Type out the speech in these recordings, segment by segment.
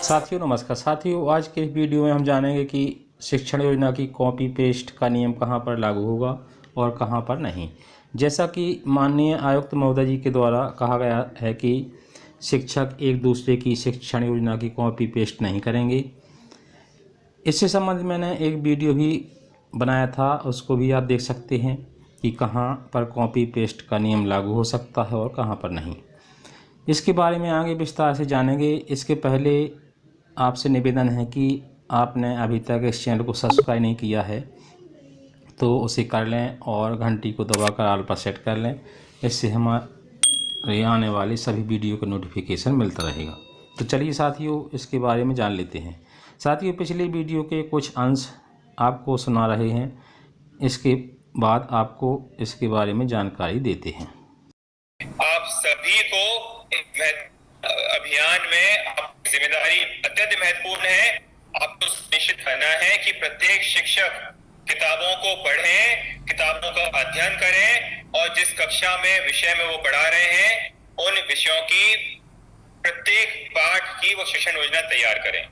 साथियों नमस्कार। साथियों आज के इस वीडियो में हम जानेंगे कि शिक्षण योजना की कॉपी पेस्ट का नियम कहां पर लागू होगा और कहां पर नहीं। जैसा कि माननीय आयुक्त महोदय जी के द्वारा कहा गया है कि शिक्षक एक दूसरे की शिक्षण योजना की कॉपी पेस्ट नहीं करेंगे। इससे संबंधित मैंने एक वीडियो भी बनाया था, उसको भी आप देख सकते हैं कि कहां पर कॉपी पेस्ट का नियम लागू हो सकता है और कहां पर नहीं। इसके बारे में आगे विस्तार से जानेंगे। इसके पहले आपसे निवेदन है कि आपने अभी तक इस चैनल को सब्सक्राइब नहीं किया है तो उसे कर लें और घंटी को दबाकर ऑल पर सेट कर लें। इससे हमारे आने वाली सभी वीडियो का नोटिफिकेशन मिलता रहेगा। तो चलिए साथियों इसके बारे में जान लेते हैं। साथियों पिछले वीडियो के कुछ अंश आपको सुना रहे हैं, इसके बाद आपको इसके बारे में जानकारी देते हैं। आप सभी को अभियान में आपकी जिम्मेदारी अत्यंत महत्वपूर्ण है। आपको सुनिश्चित करना है कि प्रत्येक शिक्षक किताबों को पढ़ें, किताबों का अध्ययन करें और जिस कक्षा में विषय में वो पढ़ा रहे हैं उन विषयों की प्रत्येक पाठ की वो शिक्षण योजना तैयार करें।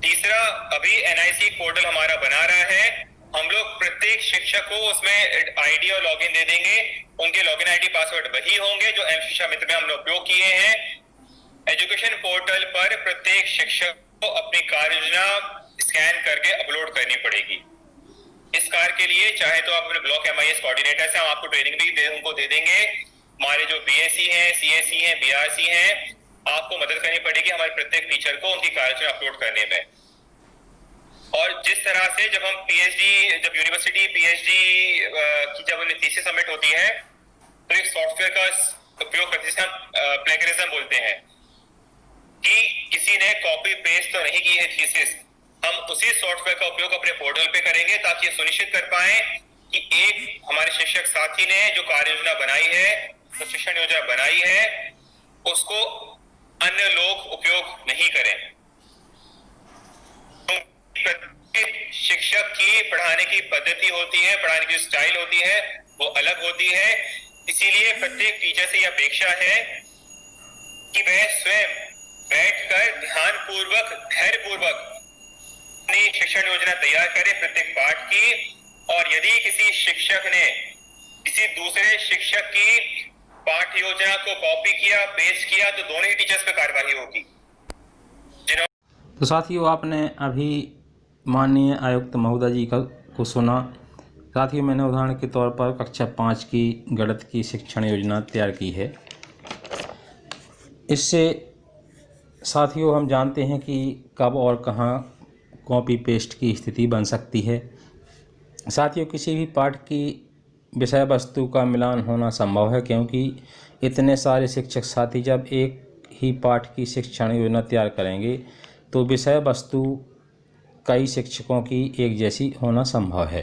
तीसरा, अभी एनआईसी पोर्टल हमारा बना रहा है। हम लोग प्रत्येक शिक्षक को उसमें आईडी और लॉगिन दे देंगे। उनके लॉगिन आईडी पासवर्ड वही होंगे जो एम शिक्षा मित्र में हमने उपयोग किए हैं। एजुकेशन पोर्टल पर प्रत्येक शिक्षक को अपनी कार्य योजना स्कैन करके अपलोड करनी पड़ेगी। इस कार्य के लिए चाहे तो आप अपने ब्लॉक एमआईएस कोऑर्डिनेटर से हम आपको ट्रेनिंग भी उनको दे देंगे। हमारे जो बीएससी हैं, सीएससी हैं, बीआरसी हैं, आपको मदद करनी पड़ेगी हमारे प्रत्येक टीचर को उनकी कार्य योजना अपलोड करने में। और जिस तरह से जब यूनिवर्सिटी पीएचडी की जब थीसिस सबमिट होती है तो एक सॉफ्टवेयर का उपयोग करते हैं, हम प्लेगरिज्म बोलते हैं कि किसी ने कॉपी पेस्ट तो नहीं की है थीसिस। हम उसी सॉफ्टवेयर का उपयोग अपने पोर्टल पे करेंगे ताकि ये सुनिश्चित कर पाए कि एक हमारे शिक्षक साथी ने जो कार्य योजना बनाई है, जो शिक्षण योजना बनाई है, उसको अन्य लोग उपयोग नहीं करें। शिक्षक की पढ़ाने की पद्धति होती है, पढ़ाने की स्टाइल होती है, वो अलग होती है। इसीलिए प्रत्येक टीचर से यह अपेक्षा है कि वह स्वयं बैठकर ध्यानपूर्वक, धैर्यपूर्वक अपनी शिक्षण योजना तैयार करे प्रत्येक पाठ की। और यदि किसी शिक्षक ने किसी दूसरे शिक्षक की पाठ योजना को कॉपी किया, पेस्ट किया तो दोनों ही टीचर्स पर कार्रवाई होगी। तो साथियों आपने अभी माननीय आयुक्त महोदय जी को सुना। साथियों मैंने उदाहरण के तौर पर कक्षा 5 की गणित की शिक्षण योजना तैयार की है। इससे साथियों हम जानते हैं कि कब और कहाँ कॉपी पेस्ट की स्थिति बन सकती है। साथियों किसी भी पाठ की विषय वस्तु का मिलान होना संभव है, क्योंकि इतने सारे शिक्षक साथी जब एक ही पाठ की शिक्षण योजना तैयार करेंगे तो विषय वस्तु कई शिक्षकों की एक जैसी होना संभव है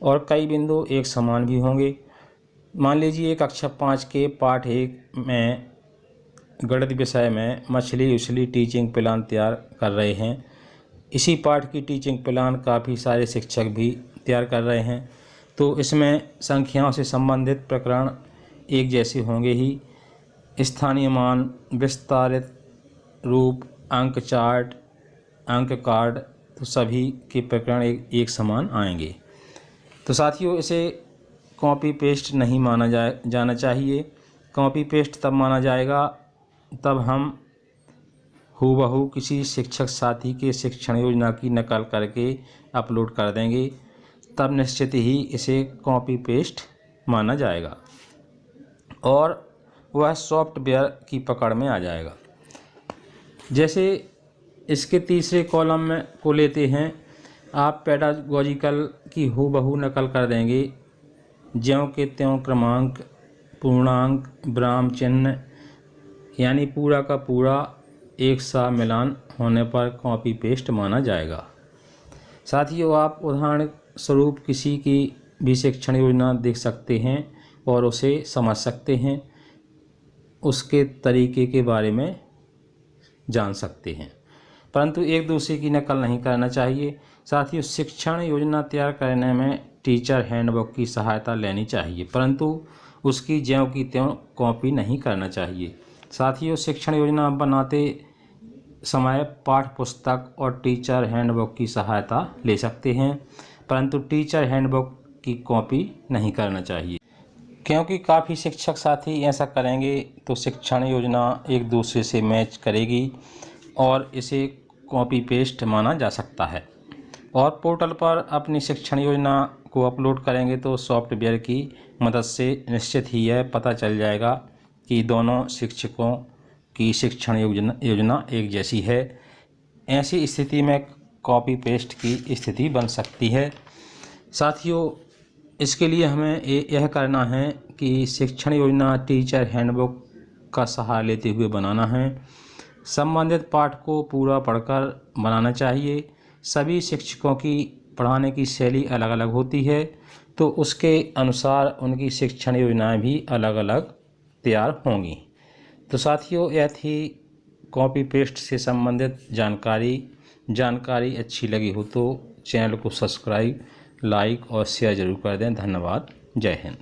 और कई बिंदु एक समान भी होंगे। मान लीजिए कक्षा 5 के पाठ 1 में गणित विषय में मछली उछली टीचिंग प्लान तैयार कर रहे हैं। इसी पाठ की टीचिंग प्लान काफ़ी सारे शिक्षक भी तैयार कर रहे हैं, तो इसमें संख्याओं से संबंधित प्रकरण एक जैसे होंगे ही। स्थानीय मान, विस्तारित रूप, अंक चार्ट, अंक कार्ड, तो सभी के प्रकरण एक समान आएंगे। तो साथियों इसे कॉपी पेस्ट नहीं माना जाना चाहिए। कॉपी पेस्ट तब माना जाएगा तब हम हूबहू किसी शिक्षक साथी के शिक्षण योजना की नकल करके अपलोड कर देंगे, तब निश्चित ही इसे कॉपी पेस्ट माना जाएगा और वह सॉफ्टवेयर की पकड़ में आ जाएगा। जैसे इसके तीसरे कॉलम में को लेते हैं, आप पेडागोजिकल की हूबहू नकल कर देंगे, ज्यों के त्यों क्रमांक, पूर्णांक, विराम चिन्ह, यानी पूरा का पूरा एक सा मिलान होने पर कॉपी पेस्ट माना जाएगा। साथियों आप उदाहरण स्वरूप किसी की भी शिक्षण योजना देख सकते हैं और उसे समझ सकते हैं, उसके तरीके के बारे में जान सकते हैं, परंतु एक दूसरे की नकल नहीं करना चाहिए। साथियों शिक्षण योजना तैयार करने में टीचर हैंडबुक की सहायता लेनी चाहिए, परंतु उसकी ज्यों की त्यों कॉपी नहीं करना चाहिए। साथियों शिक्षण योजना बनाते समय पाठ्य पुस्तक और टीचर हैंडबुक की सहायता ले सकते हैं, परंतु टीचर हैंडबुक की कॉपी नहीं करना चाहिए, क्योंकि काफ़ी शिक्षक साथी ऐसा करेंगे तो शिक्षण योजना एक दूसरे से मैच करेगी और इसे कॉपी पेस्ट माना जा सकता है। और पोर्टल पर अपनी शिक्षण योजना को अपलोड करेंगे तो सॉफ्टवेयर की मदद से निश्चित ही यह पता चल जाएगा कि दोनों शिक्षकों की शिक्षण योजना एक जैसी है। ऐसी स्थिति में कॉपी पेस्ट की स्थिति बन सकती है। साथियों, इसके लिए हमें यह करना है कि शिक्षण योजना टीचर हैंडबुक का सहारा लेते हुए बनाना है। संबंधित पाठ को पूरा पढ़कर बनाना चाहिए। सभी शिक्षकों की पढ़ाने की शैली अलग अलग होती है, तो उसके अनुसार उनकी शिक्षण योजनाएं भी अलग अलग तैयार होंगी। तो साथियों, यह थी कॉपी पेस्ट से संबंधित जानकारी अच्छी लगी हो तो चैनल को सब्सक्राइब, लाइक और शेयर ज़रूर कर दें। धन्यवाद। जय हिंद।